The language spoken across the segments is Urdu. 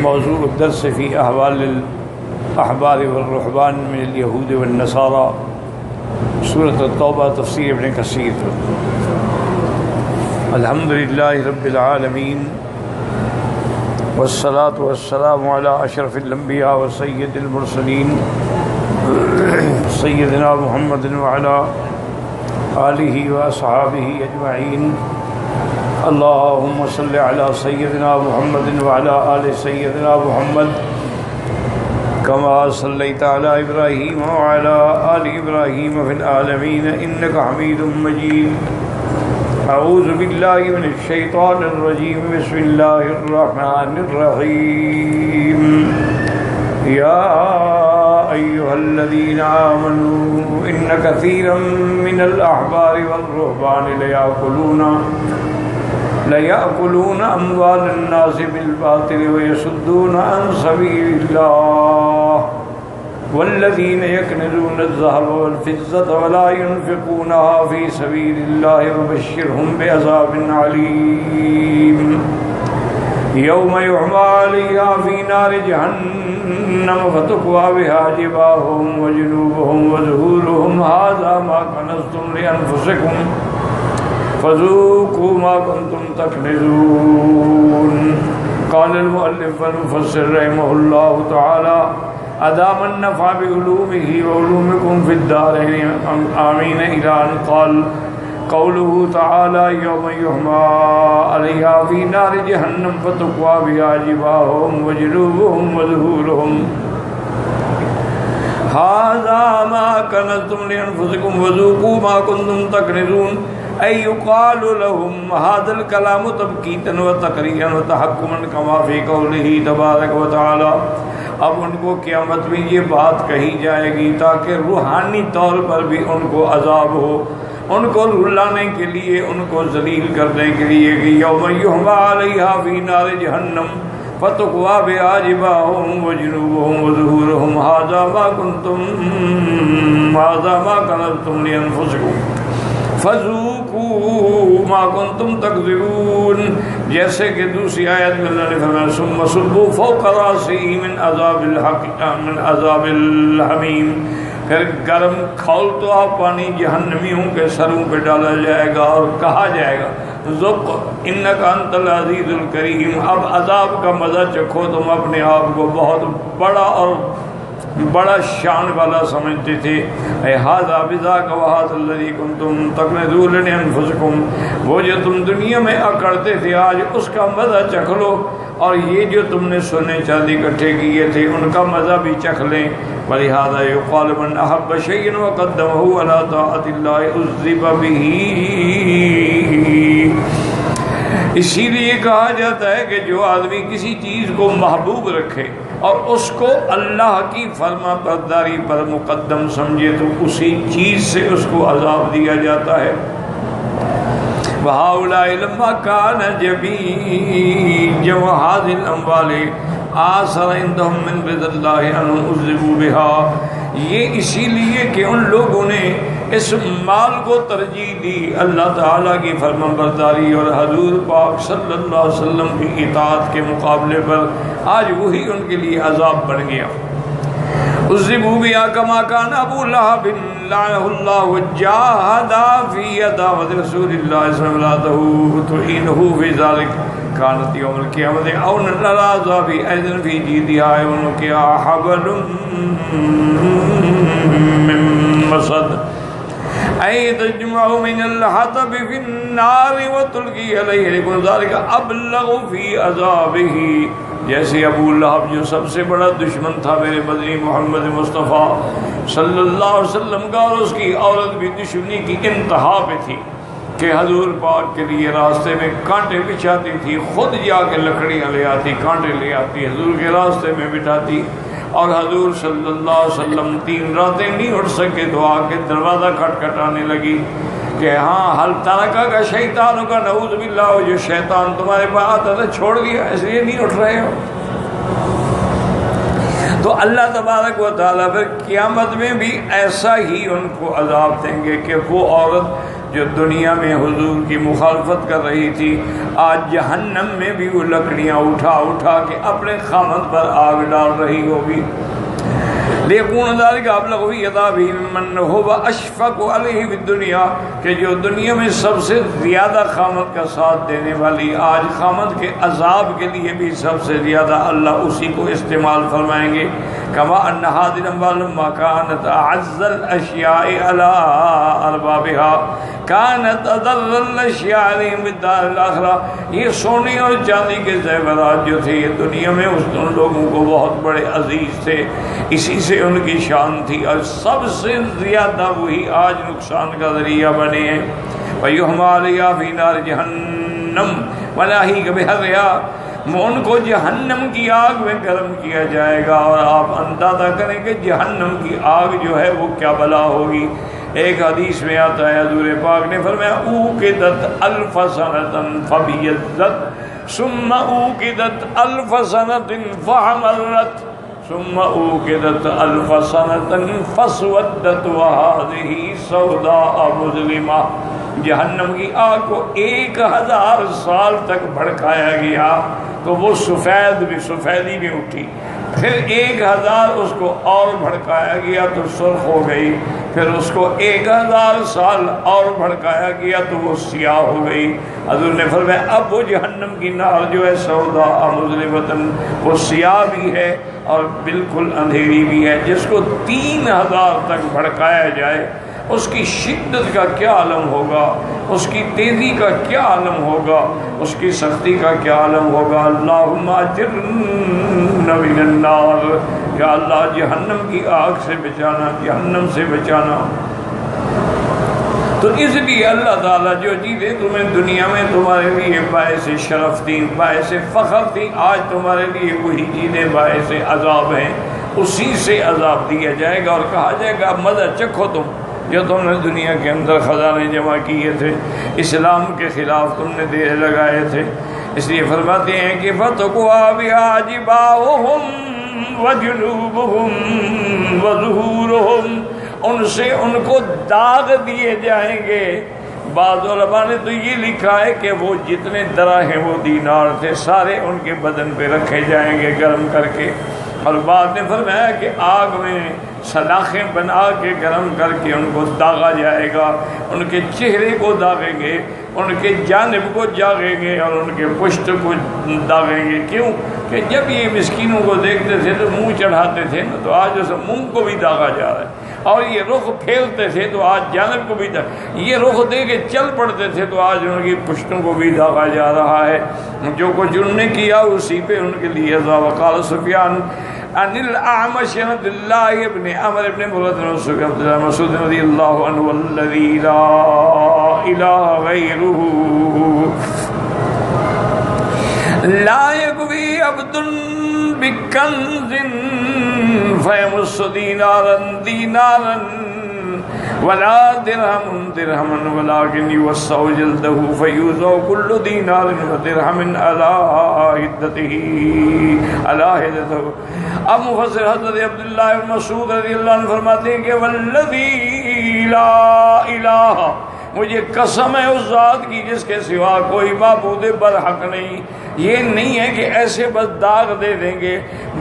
موضوع الدرس في أحوال الأحبار والرهبان من اليهود والنصارى، سورة التوبة، تفسير ابن كثير۔ الحمد لله رب العالمين، والصلاة والسلام على أشرف الأنبياء وسيد المرسلين سيدنا محمد وعلى آله وأصحابه أجمعين۔ اللهم صل على سيدنا محمد وعلى آل سيدنا محمد كما صليت على إبراهيم وعلى آل إبراهيم في العالمين إنك حميد مجيد۔ أعوذ بالله من الشيطان الرجيم، بسم الله الرحمن الرحيم۔ يا أيها الذين آمنوا إن كثيرا من الأحبار والرهبان ليأكلون أموال الناس بالباطل ويصدون عن سبيل الله، والذين يكنزون الذهب والفضة ولا ينفقونها في سبيل الله فبشرهم بعذاب عليم، يوم يحمى عليها في نار جهنم فتكوى بها جباههم وجنوبهم وظهورهم هذا ما كنزتم لأنفسكم فذوقوا ما كنتم تكنزون۔ قال المؤلف والمفسر رحمه الله تعالى أدام النفع بعلومه وعلومكم في الدارين آمين، إلى أن قال قوله تعالى يوم يحمى عليها في نار جهنم فتكوى بها جباههم وجنوبهم وظهورهم هذا ما كنزتم لأنفسكم وذوقوا ما كنتم تكنزون، أي يقال لهم هذا الكلام تبكيتا وتقريعا وتحكما كما في قوله تبارك وتعالى۔ اب ان کو قیامت میں یہ بات کہی جائے گی تاکہ روحانی طور پر بھی ان کو عذاب ہو، ان کو رلانے کے لیے، ان کو ذلیل کرنے کے لیے کہ یوم یحمى علیہا فی نار جہنم فتکوی بہا جباہہم وجنوبہم وظہورہم ھذا ما کنزتم لانفسکم فذوقوا ما کنتم تکذبون۔ جیسے کہ دوسری آیت میں اللہ نے فرمایا ثم صبوا فوق راسہ من عذاب الحمیم، پھر گرم کھولتا ہوا پانی جہنمیوں کے سروں پہ ڈالا جائے گا اور کہا جائے گا ذق انک انت العزیز الکریم، اب عذاب کا مزہ چکھو۔ تم اپنے آپ کو بہت بڑا شان والا سمجھتے تھے۔ اے ھذا بذاک وھذا الذی کنتم تکنزون لانفسکم، وہ جو تم دنیا میں اکڑتے تھے آج اس کا مزہ چکھ لو، اور یہ جو تم نے سونے چاندی اکٹھے کیے تھے ان کا مزہ بھی چکھ لیں۔ ولہذا یقال من احب شیئا وقدمہ علی طاعۃ اللہ عذب بہ، اسی لیے کہا جاتا ہے کہ جو آدمی کسی چیز کو محبوب رکھے اور اس کو اللہ کی فرما برداری پر مقدم سمجھے تو اسی چیز سے اس کو عذاب دیا جاتا ہے۔ وَهَؤُلَاءِ لَمَّا كَانَ جَمْعُ هَذِهِ الْأَمْوَالِ آثَرَ عِندَهُم مِّن رِضَى اللَّهِ أَنْهُمْ عُذِّبُوا بِهَا، یہ اسی لیے کہ ان لوگوں نے اس مال کو ترجیح دی اللہ تعالیٰ کی فرمانبرداری اور حضور پاک صلی اللہ علیہ وسلم کی اطاعت کے مقابلے پر آج وہی ان کے لیے عذاب بن گیا۔ عذبوا بها كما كان ابو لہب لعنه الله جاهد في عداوة رسول الله صلى الله عليه وسلم تعينه في ذلك، كانت يوم القيامة او العذاب ايضا في جيدها ونكها حبل من مسد، أي تجمع من الحطب في النار وتلقي عليه، لكن ذلك أبلغ في عذابه۔ جیسے ابو لہب جو سب سے بڑا دشمن تھا میرے مدنی محمد مصطفیٰ صلی اللہ علیہ وسلم کا، اور اس کی عورت بھی دشمنی کی انتہا پہ تھی کہ حضور پاک کے لیے راستے میں کانٹے بچھاتی تھی، خود جا کے لکڑیاں لے آتی، کانٹے لے آتی، حضور کے راستے میں بٹھاتی، اور حضور صلی اللہ علیہ وسلم 3 راتیں نہیں اٹھ سکے تو آ کے دروازہ کھٹکھٹانے لگی کہ ہاں حل ترکہ کا شیطانوں کا نعوذ باللہ، جو شیطان تمہارے پاس آتا تھا چھوڑ دیا اس لیے نہیں اٹھ رہے ہو۔ تو اللہ تبارک و تعالیٰ پھر قیامت میں بھی ایسا ہی ان کو عذاب دیں گے کہ وہ عورت جو دنیا میں حضور کی مخالفت کر رہی تھی، آج جہنم میں بھی وہ لکڑیاں اٹھا اٹھا کے اپنے خامد پر آگ ڈال رہی ہوگی۔ لیکن ذالک ابلغ فی عذابہ من هو اشفق علیہ فی الدنیا، کہ جو دنیا میں سب سے زیادہ خامد کا ساتھ دینے والی، آج خامد کے عذاب کے لیے بھی سب سے زیادہ اللہ اسی کو استعمال فرمائیں گے۔ کما ان هذه الاموال لما كانت اعز الاشیاء علی اربابها كانت اضر الاشیاء علیہم فی الدار الاخرہ، یہ سونے اور چاندی کے زیورات جو تھے یہ دنیا میں ان لوگوں کو بہت بڑے عزیز تھے، اسی سے ان کی شان تھی، اور سب سے زیادہ وہی آج نقصان کا ذریعہ بنے ہیں۔ وَيُحْمَى عَلَيْهَا فِي نَارِ جَهَنَّمَ وَلَاهِيكَ بِحَرِّهَا، ان کو جہنم کی آگ میں گرم کیا جائے گا، اور آپ اندازہ کریں کہ جہنم کی آگ جو ہے وہ کیا بلا ہوگی۔ ایک حدیث میں آتا ہے حضور پاک نے فرمایا اوقدت الف سنۃ فبیضت ثم اوقدت الف سنۃ فحمرت ثم اوقدت الف سنۃ فاسودت وهذه سوداء مظلمہ، جہنم کی آگ کو 1000 سال تک بھڑکایا گیا تو وہ سفیدی میں اٹھی، پھر 1000 اس کو اور بھڑکایا گیا تو سرخ ہو گئی، پھر اس کو 1000 سال اور بھڑکایا گیا تو وہ سیاہ ہو گئی۔ حضور نے فرمایا اب وہ جہنم کی نار جو ہے سوداء مظلمۃ، وہ سیاہ بھی ہے اور بالکل اندھیری بھی ہے۔ جس کو 3000 تک بھڑکایا جائے اس کی شدت کا کیا عالم ہوگا، اس کی تیزی کا کیا عالم ہوگا، اس کی سختی کا کیا عالم ہوگا۔ اللہم اجرنا من النار، یا اللہ جہنم کی آگ سے بچانا، جہنم سے بچانا۔ تو اس لیے اللہ تعالیٰ جو چیزیں تمہیں دنیا میں تمہارے لیے باعث شرف تھیں، باعث فخر تھیں، آج تمہارے لیے وہی چیزیں باعث عذاب ہیں، اسی سے عذاب دیا جائے گا اور کہا جائے گا مزہ چکھو تم جو تم نے دنیا کے اندر خزانے جمع کیے تھے، اسلام کے خلاف تم نے دیر لگائے تھے۔ اس لیے فرماتے ہیں کہ فَتَقْوَىٰ بِهَا جِبَاهُهُمْ وَجُنُوبُهُمْ وَظُهُورُهُمْ، ان سے ان کو داغ دیے جائیں گے۔ بعض علماء نے تو یہ لکھا ہے کہ وہ جتنے دراہم و دینار تھے سارے ان کے بدن پہ رکھے جائیں گے گرم کر کے، اور بعد نے فرمایا کہ آگ میں سلاخیں بنا کے گرم کر کے ان کو داغا جائے گا، ان کے چہرے کو داغیں گے، ان کے جانب کو جاگیں گے اور ان کے پشت کو داغیں گے۔ کیوں کہ جب یہ مسکینوں کو دیکھتے تھے تو منہ چڑھاتے تھے نا، تو آج اسے منہ کو بھی داغا جا رہا ہے، اور یہ رخ پھیلتے تھے تو آج جانب کو بھی یہ رخ دے کے چل پڑتے تھے تو آج ان کی پشتوں کو بھی داغا جا رہا ہے۔ جو کچھ انہوں نے کیا اسی پہ ان کے لیے عذاب۔ وقال سفیان عن الاعمش عن عبد الله بن عمرو بن مرة بن عبد الله مسعود رضی اللہ عنہ والذی لا الہ غیرہ لا يكفي عبد بکنز فیمس دینارا ولا درہم درہما ولكن يوسع جلده فيوزع كل دینار ودرہم على حدته۔ اب مفسر حضرت عبداللہ بن مسعود رضی اللہ عنہ فرماتے ہیں کہ والذی لا الہ، مجھے قسم ہے اس ذات کی جس کے سوا کوئی معبود برحق نہیں، یہ نہیں ہے کہ ایسے بس داغ دے دیں گے،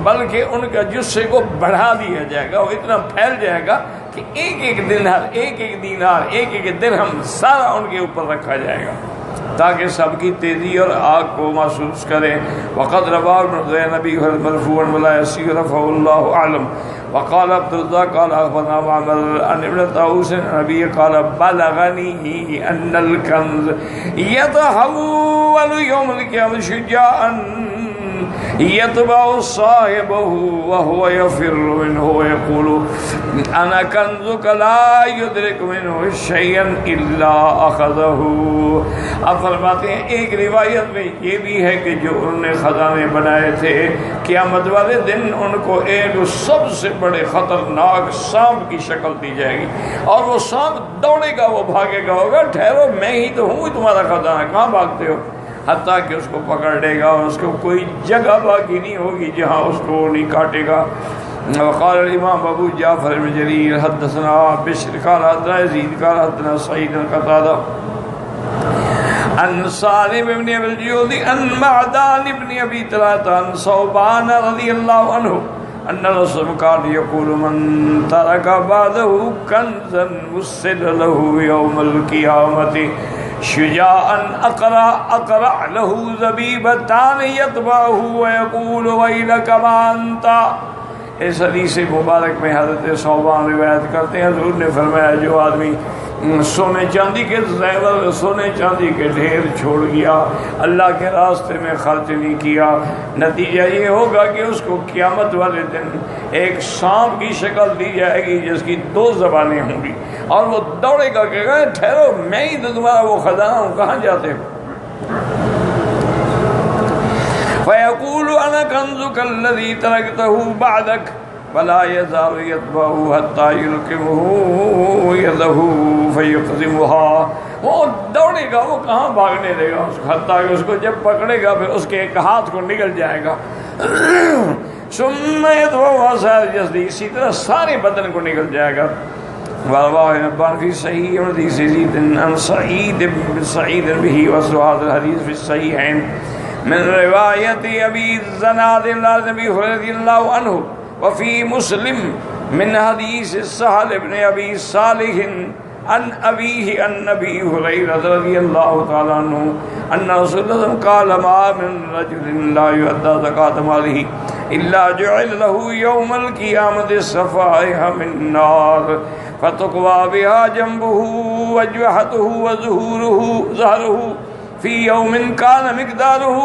بلکہ ان کا جثے کو بڑھا دیا جائے گا، وہ اتنا پھیل جائے گا کہ ایک ایک دینار ایک ایک درہم سارا ان کے اوپر رکھا جائے گا تاکہ سب کی تیزی اور آگ کو محسوس کریں۔ وقد رواه ابن زینبی مرفوعا ولا يصح رفعه الله اعلم۔ وقال عبد الرزاق قال اخبرنا معمر عن ابن طاووس عن ابي قال بلغني ان الكنز يتحول يوم القيامة شجاعا يتبع صاحبه وهو يفر منه ويقول انا كنزك لا يدرك منه شيئا الا اخذه۔ اب فرماتے ہیں ایک روایت میں یہ بھی ہے کہ جو انہوں نے خزانے بنائے تھے قیامت والے دن ان کو ایک سب سے بڑے خطرناک سانپ کی شکل دی جائے گی، اور وہ سانپ دوڑے گا، وہ بھاگے گا، ہوگا ٹھہرو میں ہی تو ہوں تمہارا خزانہ، کہاں بھاگتے ہو، حتیٰ کہ اس کو پکڑ لے گا اور اس کو کوئی جگہ باقی نہیں ہوگی جہاں اس کو نہیں کاٹے گا۔ وقال الإمام أبو جعفر بن جرير حدثنا بشر قال حدثنا يزيد قال حدثنا سعيد بن قتادة عن سالم بن أبي الجود عن معدان بن أبي طلحة عن ثوبان رضي الله عنه أن الرسول كان يقول من ترك بعده كنزا وسد له يوم القيامة شجاعا أقرع له زبيبتان يتبعه ويقول ويلك ما أنت. اس حدیث مبارک میں حضرت ثوبان روایت کرتے ہیں حضور نے فرمایا جو آدمی سونے چاندی کے زیور سونے چاندی کے ڈھیر چھوڑ گیا اللہ کے راستے میں خرچ نہیں کیا نتیجہ یہ ہوگا کہ اس کو قیامت والے دن ایک سانپ کی شکل دی جائے گی جس کی 2 زبانیں ہوں گی اور وہ دوڑے گا کہ ٹھہرو میں ہی تو تمہارا وہ خزانہ ہوں کہاں جاتے ہو. فَيَقُولُ أَنَا كَنْزُكَ الَّذِي تَرَكْتَهُ بَعْدَكَ وَلَا يَزَالُ يَتْبَعُهُ حَتَّى يُلْقِمَهُ يَدَهُ فَيُقْذِمُهَا. وہ دوڑے گا وہ کہاں بھاگنے دے گا حتیٰ کہ اس کو جب پکڑے گا پھر اس کے ایک ہاتھ کو نگل جائے گا ثُمَّ يَدْبَعُهَا سَائِرَ جَسَدِهِ اسی طرح سارے بدن کو نگل جائے گا. ورواه ابن في صحيح حديث يزيد عن سعيد بن سعيد به وسعاد الحديث في الصحيحين من رواية أبي الزناد النبي رضي الله عنه وفي مسلم من حديث سهل بن أبي صالح عن أبيه عن أبي هريرة رضي الله تعالى عنه أن رسول الله قال ما من رجل لا يؤدى زكاة ماله إلا جعل له يوم القيامة صفائح من نار فتقوى بها جنبه وجهته وظهره في يوم كان مقداره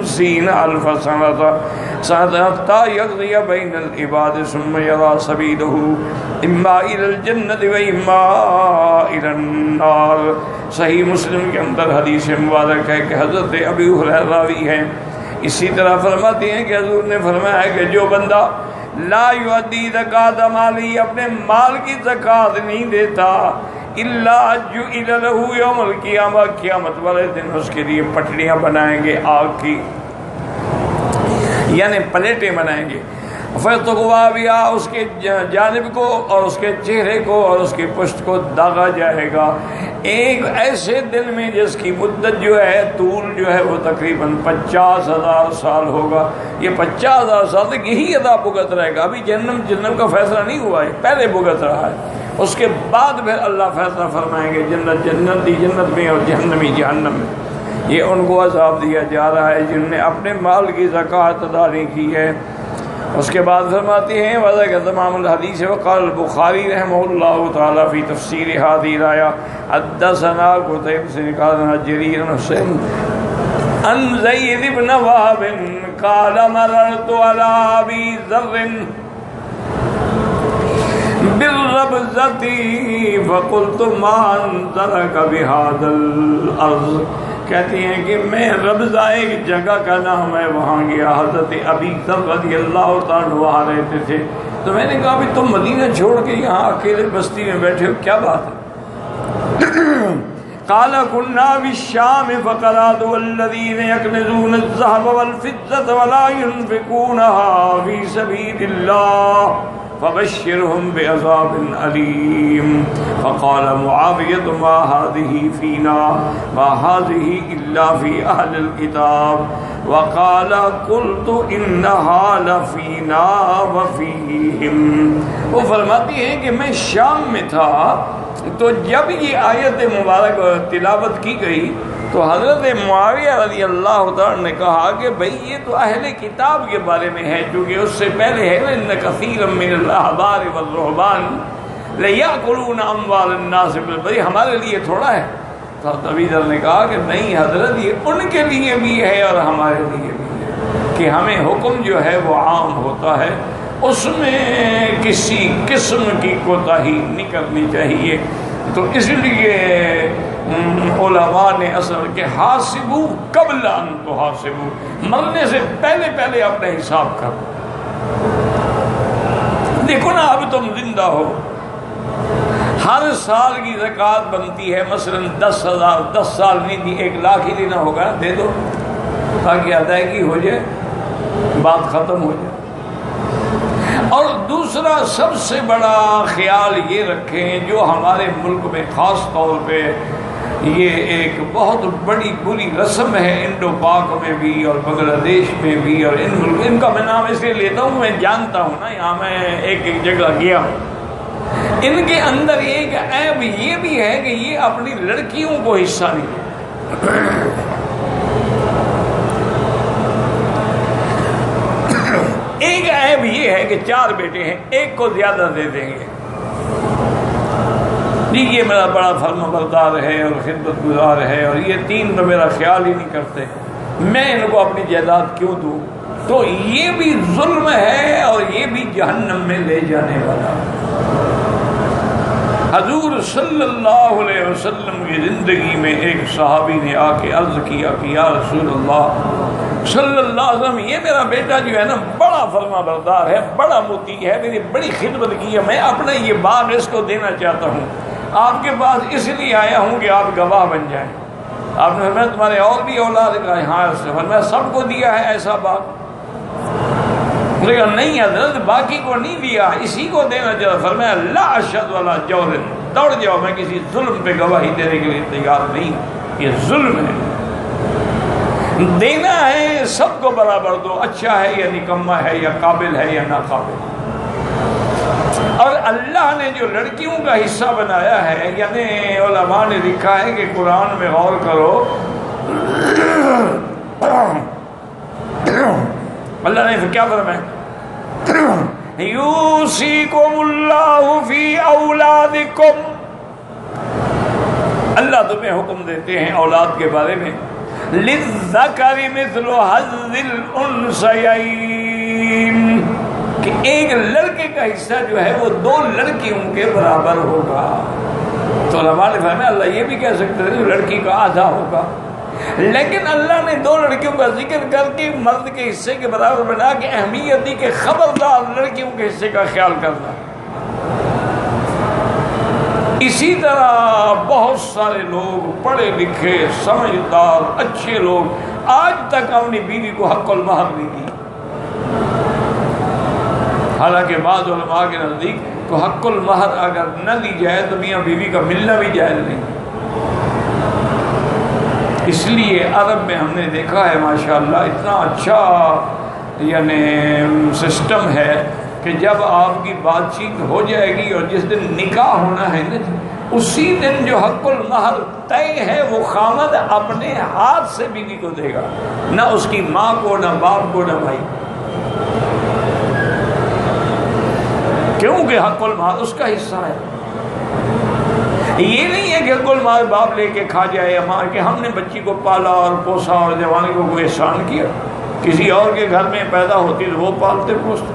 50,000 سنة حتى يقضي بين العباد ثم يرى سبيله إما إلى الجنة وإما إلى النار. صحیح مسلم کے اندر حدیث مبارک ہے کہ حضرت ابی ہریرہ راوی ہیں اسی طرح فرماتے ہیں کہ حضور نے فرمایا ہے کہ جو بندہ لا یؤدی زکات مالی اپنے مال کی زکات نہیں دیتا الا جعل له یوم القیامہ قیامت والے دن اس کے لیے پٹڑیاں بنائیں گے آگ کی یعنی پلیٹیں بنائیں گے فتقوا بها اس کے جانب کو اور اس کے چہرے کو اور اس کی پشت کو داغا جائے گا ایک ایسے دن میں جس کی مدت جو ہے طول جو ہے وہ تقریباً 50,000 سال ہوگا. یہ 50,000 سال تک یہی عذاب بھگت رہے گا. ابھی جہنم کا فیصلہ نہیں ہوا ہے پہلے بھگت رہا ہے اس کے بعد پھر اللہ فیصلہ فرمائیں گے جنت میں اور جہنمی جہنم میں. یہ ان کو عذاب دیا جا رہا ہے جن نے اپنے مال کی زکوٰۃ ادا نہیں کی ہے. اس کے بعد فرماتے ہیں وضع کا تمام الحدیث وقال البخاری رحمہ اللہ تعالی فی تفسیر هذه الآیہ حدثنا قتیبہ سے نکالنا جریر بن حسین عن زید بن وهب قال مررت على ابی ذر بالربزة فقلت ما انذرك بهذا الارض. کہتے ہیں کہ میں ربضہ ایک جگہ کا نام ہے وہاں گیا حضرت ابی ذر رضی اللہ تعالیٰ وہاں رہتے تھے تو میں نے کہا بھی تم مدینہ چھوڑ کے یہاں اکیلے بستی میں بیٹھے ہو کیا بات ہے؟ قال كنا بالشام فقرات والذين يكنزون الذهب والفضة ولا ينفقونها في سبيل الله فبشرهم بعذاب أليم. فقال معاوية ما هذه فينا ما هذه إلا في أهل الكتاب. وقال قلت إنها لفينا وفيهم. وہ فرماتی ہیں کہ میں شام میں تھا تو جب یہ آیت مبارک تلاوت کی گئی تو حضرت معاویہ رضی اللہ تعالیٰ نے کہا کہ بھئی یہ تو اہل کتاب کے بارے میں ہے کیونکہ اس سے پہلے ہے ان کثیر من الاحبار والرہبان لیأکلون اموال الناس بالباطل ہمارے لیے تھوڑا ہے. تو ابی ذر نے کہا کہ نہیں حضرت یہ ان کے لیے بھی ہے اور ہمارے لیے بھی ہے کہ ہمیں حکم جو ہے وہ عام ہوتا ہے اس میں کسی قسم کی کوتاہی نہیں کرنی چاہیے. تو اس لیے علماء نے اصل کہ حاسبو قبل ان تحاسبو مرنے سے پہلے اپنا حساب کر. دیکھو نا اب تم زندہ ہو ہر سال کی زکوٰۃ بنتی ہے مثلا 10,000 10 سال نہیں دی 1 لاکھ ہی دینا ہوگا دے دو تاکہ ادائیگی ہو جائے بات ختم ہو جائے. اور دوسرا سب سے بڑا خیال یہ رکھیں، جو ہمارے ملک میں خاص طور پہ یہ ایک بہت بڑی بری رسم ہے، انڈو پاک میں بھی اور بنگلہ دیش میں بھی، اور ان کا میں نام اس لیے لیتا ہوں، میں جانتا ہوں نا، یہاں میں ایک جگہ گیا ہوں، ان کے اندر ایک عیب یہ بھی ہے کہ یہ اپنی لڑکیوں کو حصہ نہیں دیتے۔ ایک عیب یہ ہے کہ 4 بیٹے ہیں، ایک کو زیادہ دے دیں گے، جی یہ میرا بڑا فرما بردار ہے اور خدمت گزار ہے، اور یہ 3 تو میرا خیال ہی نہیں کرتے، میں ان کو اپنی جائیداد کیوں دوں؟ تو یہ بھی ظلم ہے اور یہ بھی جہنم میں لے جانے والا۔ حضور صلی اللہ علیہ وسلم کی زندگی میں ایک صحابی نے آ کے عرض کیا کہ یا رسول اللہ صلی اللہ علیہ وسلم، یہ میرا بیٹا جو ہے نا بڑا فرما بردار ہے، بڑا مطیع ہے، میری بڑی خدمت کی ہے، میں اپنا یہ باغ اس کو دینا چاہتا ہوں، آپ کے پاس اس لیے آیا ہوں کہ آپ گواہ بن جائیں۔ آپ نے فرمایا تمہارے اور بھی اولاد؟ کہا ہاں، اس نے فرمایا سب کو دیا ہے ایسا باغ؟ لیکن نہیں حضرت، باقی کو نہیں دیا، اسی کو دینا چاہتا۔ فرمایا لا اشهد ولا جور، دوڑ جاؤ، میں کسی ظلم پہ گواہی دینے کے لیے تیار نہیں، یہ ظلم ہے، دینا ہے سب کو برابر دو، اچھا ہے یا نکما ہے یا قابل ہے یا ناقابل۔ اور اللہ نے جو لڑکیوں کا حصہ بنایا ہے، یعنی علماء نے لکھا ہے کہ قرآن میں غور کرو، اللہ نے کیا فرمایا؟ یوصیکم اللہ فی اولادکم، اللہ تمہیں حکم دیتے ہیں اولاد کے بارے میں، للذکر مثل حظ الانثیین، کہ ایک لڑکے کا حصہ جو ہے وہ 2 لڑکیوں کے برابر ہوگا۔ تو علماء نے فرمایا اللہ یہ بھی کہہ سکتے ہیں لڑکی کا آدھا ہوگا، لیکن اللہ نے 2 لڑکیوں کا ذکر کر کے مرد کے حصے کے برابر بنا کے اہمیت دی کہ خبردار لڑکیوں کے حصے کا خیال کرنا۔ اسی طرح بہت سارے لوگ پڑھے لکھے سمجھدار اچھے لوگ آج تک اپنی بیوی کو حق المہر نہیں دی، حالانکہ بعض علماء کے نزدیک تو حق المہر اگر نہ دی جائے تو میاں بیوی کا ملنا بھی جائز نہیں۔ اس لیے عرب میں ہم نے دیکھا ہے ماشاءاللہ اتنا اچھا یعنی سسٹم ہے کہ جب آپ کی بات چیت ہو جائے گی اور جس دن نکاح ہونا ہے نا، اسی دن جو حق المہر طے ہے وہ خامد اپنے ہاتھ سے بیوی کو دے گا، نہ اس کی ماں کو، نہ باپ کو، نہ بھائی، کیونکہ حق المہر اس کا حصہ ہے۔ یہ نہیں ہے کہ حق المہر باپ لے کے کھا جائے یا ماں، کہ ہم نے بچی کو پالا اور پوسا اور جوانی کو کوئی احسان کیا، کسی اور کے گھر میں پیدا ہوتی تو وہ پالتے پوستے،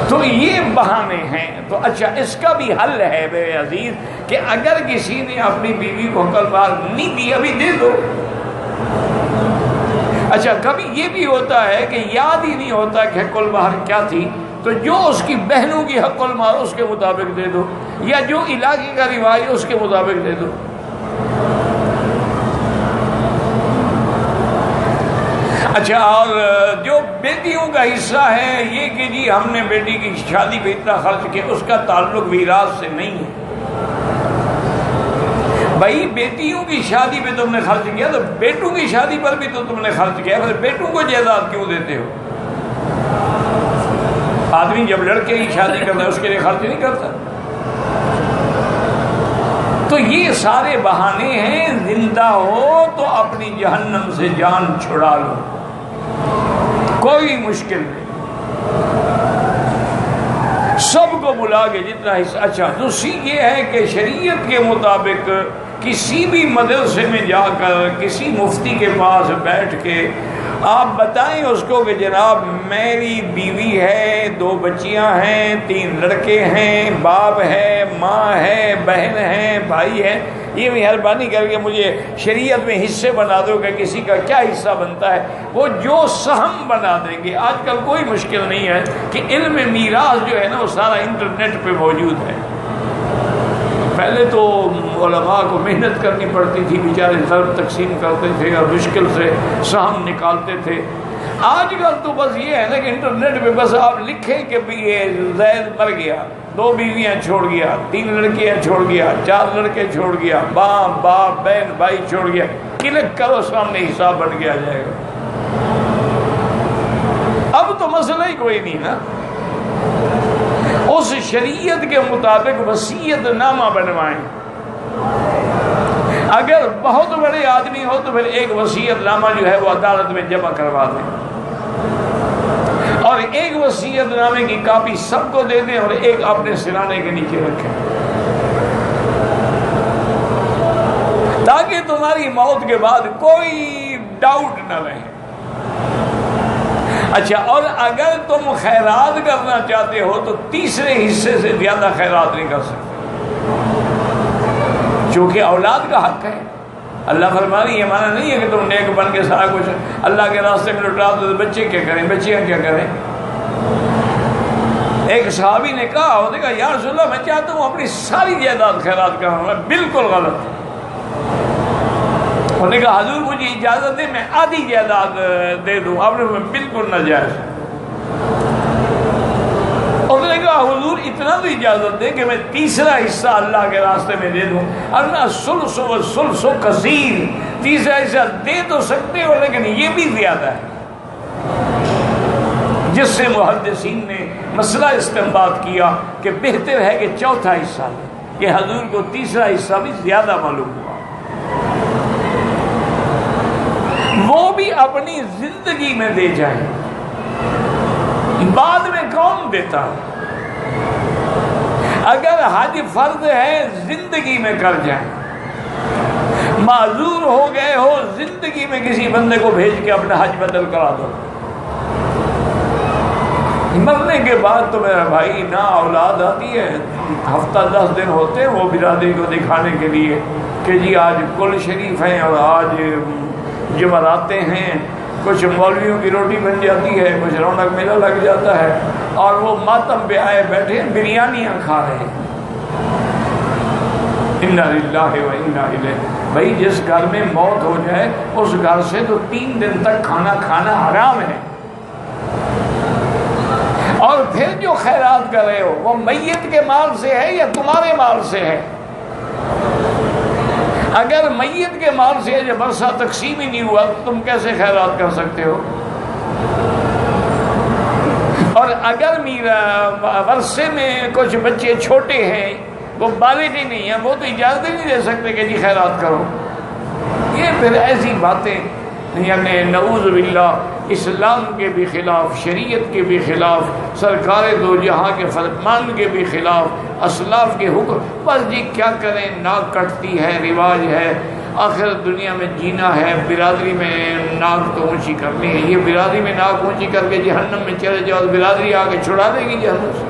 تو یہ بہانے ہیں۔ تو اچھا اس کا بھی حل ہے میرے عزیز کہ اگر کسی نے اپنی بیوی کو حق المہر نہیں دی ابھی دے دو۔ اچھا کبھی یہ بھی ہوتا ہے کہ یاد ہی نہیں ہوتا کہ حق المہر کیا تھی، تو جو اس کی بہنوں کی حق المہر اس کے مطابق دے دو، یا جو علاقے کا رواج اس کے مطابق دے دو۔ اچھا اور جو بیٹیوں کا حصہ ہے یہ کہ جی ہم نے بیٹی کی شادی پہ اتنا خرچ کیا، اس کا تعلق میراث سے نہیں ہے۔ بھائی بیٹیوں کی شادی پہ تم نے خرچ کیا تو بیٹوں کی شادی پر بھی تو تم نے خرچ کیا، پھر بیٹوں کو جائیداد کیوں دیتے ہو؟ آدمی جب لڑکے کی شادی کرتا ہے اس کے لیے خرچ نہیں کرتا۔ تو یہ سارے بہانے ہیں، زندہ ہو تو اپنی جہنم سے جان چھڑا لو، کوئی مشکل نہیں، سب کو بلا کے جتنا حصہ۔ اچھا دوسری یہ ہے کہ شریعت کے مطابق کسی بھی مدرسے میں جا کر کسی مفتی کے پاس بیٹھ کے آپ بتائیں اس کو کہ جناب میری بیوی ہے، 2 بچیاں ہیں، 3 لڑکے ہیں، باپ ہے، ماں ہے، بہن ہے، بھائی ہے، یہ مہربانی کر کے مجھے شریعت میں حصے بنا دو کہ کسی کا کیا حصہ بنتا ہے، وہ جو سہم بنا دیں گے۔ آج کل کوئی مشکل نہیں ہے کہ علم میراث جو ہے نا وہ سارا انٹرنیٹ پہ موجود ہے۔ پہلے تو علماء کو محنت کرنی پڑتی تھی، بیچارے ضرب تقسیم کرتے تھے اور مشکل سے سہم نکالتے تھے۔ آج کل تو بس یہ ہے نا کہ انٹرنیٹ پہ بس آپ لکھیں کہ بھی یہ زید مر گیا، 2 بیویاں چھوڑ گیا، 3 لڑکیاں چھوڑ گیا، 4 لڑکے چھوڑ گیا، باپ بہن بھائی چھوڑ گیا، کلک کرو سامنے حساب بن کے آ جائے گا۔ اب تو مسئلہ ہی کوئی نہیں نا، اس شریعت کے مطابق وصیت نامہ بنوائیں۔ اگر بہت بڑے آدمی ہو تو پھر ایک وصیت نامہ جو ہے وہ عدالت میں جمع کروا دیں، اور ایک وصیت نامے کی کاپی سب کو دے دیں اور ایک اپنے سرانے کے نیچے رکھیں، تاکہ تمہاری موت کے بعد کوئی ڈاؤٹ نہ رہے۔ اچھا، اور اگر تم خیرات کرنا چاہتے ہو تو تیسرے حصے سے زیادہ خیرات نہیں کر سکتے، چونکہ اولاد کا حق ہے۔ اللہ فرما رہی ہے، یہ معنی نہیں ہے کہ تم نیک بن کے سارا کچھ اللہ کے راستے میں لٹا دو، تو بچے کیا کریں، بچیاں کیا کریں؟ ایک صحابی نے کہا، وہ نے کہا یا رسول اللہ میں چاہتا ہوں اپنی ساری جائیداد خیرات کروں، میں بالکل غلط۔ انہوں نے کہا حضور مجھے اجازت دے میں آدھی جائیداد دے دوں، آپ نے بالکل ناجائز۔ انہوں نے کہا حضور اتنا تو اجازت دے کہ میں تیسرا حصہ اللہ کے راستے میں دے دوں، ورنہ ثلث و ثلث کثیر، تیسرا حصہ دے تو سکتے ہو لیکن یہ بھی زیادہ ہے، جس سے محدثین نے مسئلہ استنباط کیا کہ بہتر ہے کہ چوتھا حصہ دے، کہ حضور کو تیسرا حصہ بھی زیادہ معلوم ہوا۔ وہ بھی اپنی زندگی میں دے جائیں، بعد میں کون دیتا؟ اگر حج فرض ہے زندگی میں کر جائیں، معذور ہو گئے ہو زندگی میں کسی بندے کو بھیج کے اپنا حج بدل کرا دو، مرنے کے بعد تو میرا بھائی نہ اولاد آتی ہے، ہفتہ 10 دن ہوتے ہیں وہ برادری کو دکھانے کے لیے کہ جی آج کل شریف ہیں اور آج جمعراتیں ہیں، کچھ مولویوں کی روٹی بن جاتی ہے، کچھ رونق میلہ لگ جاتا ہے، اور وہ ماتم پہ آئے بیٹھے بریانیاں کھا رہے ہیں۔ انا للہ و انا الیہ، بھائی جس گھر میں موت ہو جائے اس گھر سے تو 3 دن تک کھانا کھانا حرام ہے، اور پھر جو خیرات کر رہے ہو وہ میت کے مال سے ہے یا تمہارے مال سے ہے؟ اگر میت کے مال سے ہے جب عرصہ تقسیم ہی نہیں ہوا تو تم کیسے خیرات کر سکتے ہو؟ اور اگر ورثے میں کچھ بچے چھوٹے ہیں، وہ بالغ ہی نہیں ہیں، وہ تو اجازت ہی نہیں دے سکتے کہ جی خیرات کرو۔ یہ پھر ایسی باتیں یعنی نعوذ باللہ اسلام کے بھی خلاف، شریعت کے بھی خلاف، سرکار دو جہاں کے فرمان کے بھی خلاف، اسلاف کے حکم، بس جی کیا کریں، ناک کٹتی ہے، رواج ہے، آخر دنیا میں جینا ہے، برادری میں ناک تو اونچی کرنی ہے، یہ برادری میں ناک اونچی کر کے جہنم میں چلے جاؤ، برادری آ کے چھڑا دے گی جہنم سے۔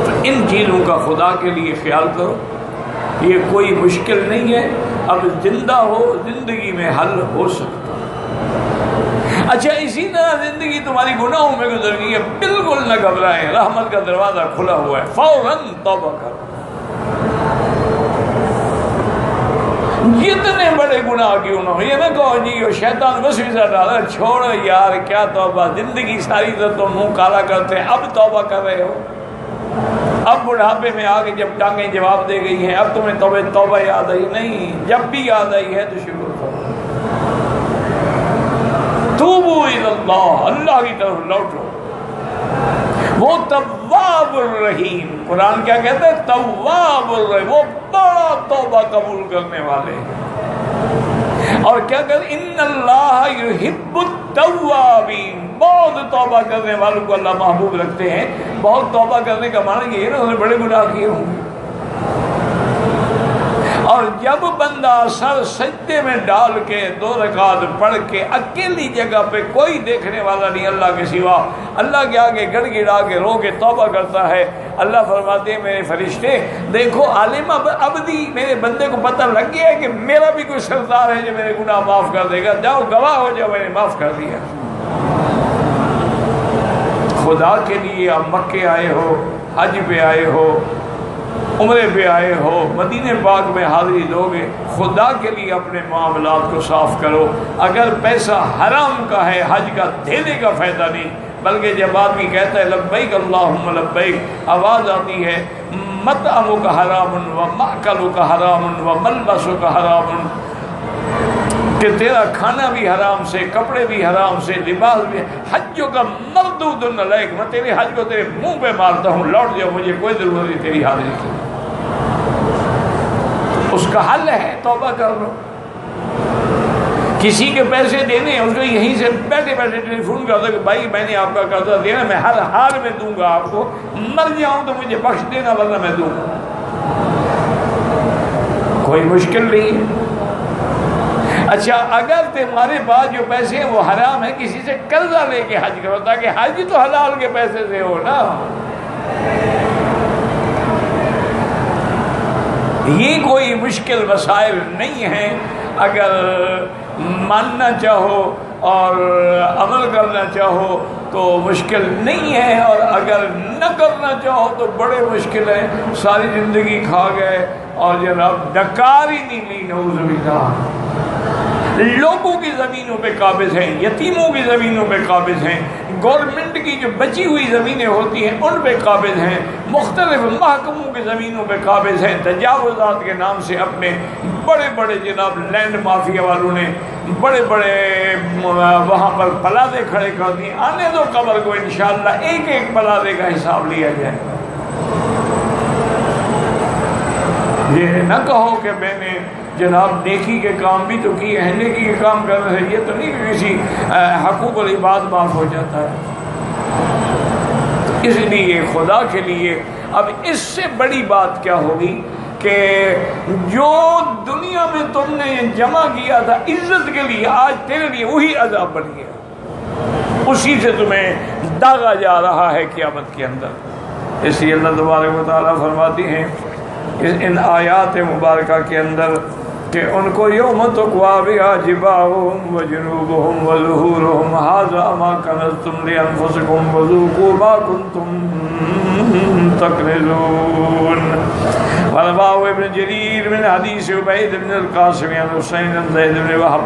تو ان چیزوں کا خدا کے لیے خیال کرو، یہ کوئی مشکل نہیں ہے، اب زندہ ہو زندگی میں حل ہو سکتا۔ اچھا اسی طرح زندگی تمہاری گناہوں میں گزر گئی ہے، بالکل نہ گھبرائیں، رحمت کا دروازہ کھلا ہوا ہے، فوراً توبہ کرو۔ جتنے بڑے گناہ کیوں نہ ہو، یہ نہ کہو جی وہ شیطان وسوسہ ڈالا، چھوڑو یار کیا توبہ، زندگی ساری تو تم منہ کالا کرتے ہیں، اب توبہ کر رہے ہو، اب بڑھاپے میں آ کے جب ٹانگیں جواب دے گئی ہیں اب تمہیں توبہ یاد آئی نہیں، جب بھی یاد آئی ہے تو شکر کرو۔ توبوا الی اللہ، اللہ کی طرف لوٹو، وہ تواب الرحیم، قرآن کیا کہتا ہے؟ تواب الرحیم، وہ بڑا توبہ قبول کرنے والے ہیں۔ اور کیا کہتے ہیں؟ ان اللہ یحب التوابین، بہت توبہ کرنے والوں کو اللہ محبوب رکھتے ہیں۔ بہت توبہ کرنے کا معنی یہ ہے نا انہوں نے بڑے گناہ کیے ہوں گے، اور جب بندہ سر سجدے میں ڈال کے 2 رکعت پڑھ کے اکیلی جگہ پہ کوئی دیکھنے والا نہیں اللہ کے سوا، اللہ کے آگے گڑ گڑا کے رو کے توبہ کرتا ہے، اللہ فرماتے ہیں میرے فرشتے دیکھو عالم ابدی، میرے بندے کو پتہ لگ گیا ہے کہ میرا بھی کوئی سردار ہے جو میرے گناہ معاف کر دے گا، جاؤ گواہ ہو جاؤ میں نے معاف کر دیا۔ خدا کے لیے آپ مکے آئے ہو، حج پہ آئے ہو، عمرے پہ آئے ہو، مدینہ پاک میں حاضری دو گے، خدا کے لیے اپنے معاملات کو صاف کرو۔ اگر پیسہ حرام کا ہے حج کا دینے کا فائدہ نہیں، بلکہ جب آدمی کہتا ہے لبیک اللہم لبیک، آواز آتی ہے مطعمک حرام و مأکلک حرام و ملبسک حرام، کہ تیرا کھانا بھی حرام سے، کپڑے بھی حرام سے، لباس بھی، حجوں کا مردود علیک، میں تیرے حج کو تیرے منہ پہ مارتا ہوں، لوٹ جاؤ، مجھے کوئی ضرورت نہیں تیری حاضری کی۔ اس کا حل ہے توبہ کر لو۔ کسی کے پیسے دینے ہیں، اس کو یہیں سے بیٹھے بیٹھے ٹیلی فون کر دو کہ بھائی میں نے آپ کا قرضہ دینا، میں ہر حال میں دوں گا آپ کو، مر جاؤں تو مجھے بخش دینا ورنہ میں دوں گا۔ کوئی مشکل نہیں ہے۔ اچھا اگر تمہارے پاس جو پیسے ہیں وہ حرام ہیں، کسی سے قرضہ لے کے حج کرو، تاکہ حج تو حلال کے پیسے سے ہو نا۔ یہ کوئی مشکل مسائل نہیں ہیں، اگر ماننا چاہو اور عمل کرنا چاہو تو مشکل نہیں ہے، اور اگر نہ کرنا چاہو تو بڑے مشکل ہیں۔ ساری زندگی کھا گئے اور جناب ڈکار ہی نہیں لی، نعوذ باللہ۔ لوگوں کی زمینوں پہ قابض ہیں، یتیموں کی زمینوں پہ قابض ہیں، گورنمنٹ کی جو بچی ہوئی زمینیں ہوتی ہیں ان پہ قابض ہیں، مختلف محکموں کی زمینوں پہ قابض ہیں۔ تجاوزات کے نام سے اپنے بڑے بڑے جناب لینڈ مافیا والوں نے بڑے بڑے وہاں پر پلادے کھڑے کر دیے۔ آنے دو قبر کو، انشاءاللہ ایک ایک پلادے کا حساب لیا جائے۔ یہ نہ کہو کہ میں نے جناب نیکی کے کام بھی تو کیے ہیں، نیکی کے کام کرنے سے یہ تو نہیں کہ کسی حقوق العباد معاف ہو جاتا ہے۔ اس لیے خدا کے لیے اب اس سے بڑی بات کیا ہوگی کہ جو دنیا میں تم نے جمع کیا تھا عزت کے لیے، آج تیرے لیے وہی عذاب بن گیا، اسی سے تمہیں داغا جا رہا ہے قیامت کے اندر۔ اس لیے اللہ تبارک و تعالیٰ فرماتی ہیں ان آیات مبارکہ کے اندر کہ ان کو یوم تقوا بہا جباہہم وجنوبہم وظہورہم ھذا ما کنزتم لانفسکم وذوقوا ما کنتم تکنزون۔ ورواه ابن جریر من حدیث عبید بن القاسم عن حسین بن زید بن وہب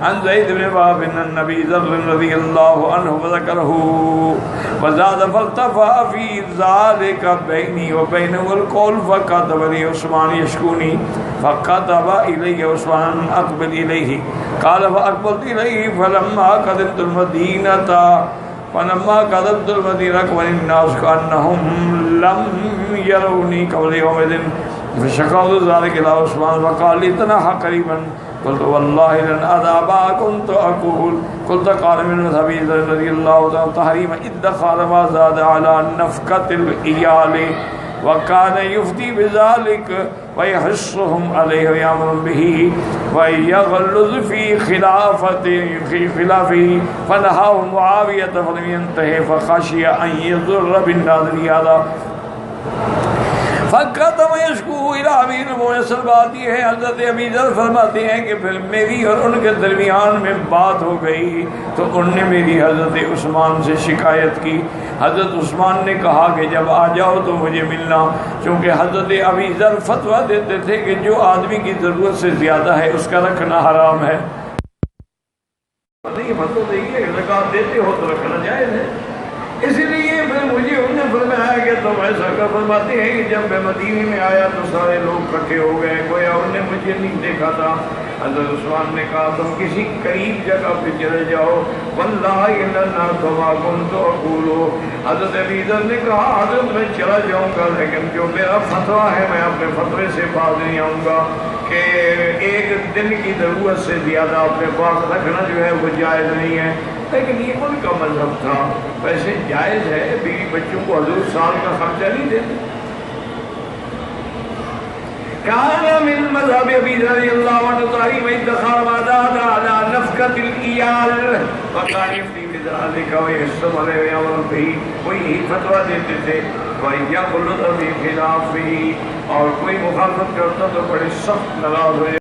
عن زید بن وهب ان النبي ذر رضی اللہ عنہ وذکرہ وزاد فالتفا فی ذلك بینی وبینہ القول فکتب لی عثمان یشکونی فکتب الی عثمان اقبل الیہ قال فاقبلت الیہ فلما قدمت المدینہ اقبل الناس کانہم لم یرونی قبل یوم فشکوت ذلك الى عثمان فقال لی تنحى قریبا قلت والله لن أذهب كنت أقول قلت قال من ذهبي رضي الله عنه تحريم الادخار ما زاد على نفقة العيال وكان يفتي بذلك ويحثهم عليه ويأمر به ويغلظ في خلافه فنهاه معاوية فلم ينتهي فخشي أن يضر بالناظر هذا فقدم یشکو الی ابی اصل بات یہ ہے حضرت ابی ذر فرماتے ہیں کہ پھر میری اور ان کے درمیان میں بات ہو گئی تو ان نے میری حضرت عثمان سے شکایت کی۔ حضرت عثمان نے کہا کہ جب آ جاؤ تو مجھے ملنا، چونکہ حضرت ابی ذر فتویٰ دیتے تھے کہ جو آدمی کی ضرورت سے زیادہ ہے اس کا رکھنا حرام ہے۔ نہیں فتویٰ دیکھیے زکوٰۃ دیتے ہو تو رکھنا جائز ہے، اس لیے پھر مجھے انہوں نے فرمایا کہ تم ایسا کر۔ فرماتے ہیں کہ جب میں مدینے میں آیا تو سارے لوگ اکٹھے ہو گئے، گویا انہوں نے مجھے نہیں دیکھا تھا۔ حضرت عثمان نے کہا تم کسی قریب جگہ پہ چلے جاؤ، واللہ الا کما کنت اقول۔ حضرت ابی ذر نے کہا حضرت میں چلا جاؤں گا لیکن جو میرا فتویٰ ہے میں اپنے فتوے سے باز نہیں آؤں گا کہ ایک دن کی ضرورت سے زیادہ اپنے پاس رکھنا جو ہے وہ جائز نہیں ہے۔ لیکن یہ ان کا مذہب تھا، ویسے جائز ہے، بیوی بچوں کو حضور سال کا خرچہ نہیں دیتے۔ کان من مذہب ابی رضی اللہ عنہ تحریم ادخار ما زاد علی نفقۃ العیال وکان یفتی بذلک ویحث علیہ ویأمر بہ، وہ یہی فتویٰ دیتے تھے ویغلظ فی خلافہ، اور کوئی مخالفت کرتا تو بڑے سخت ناراض ہو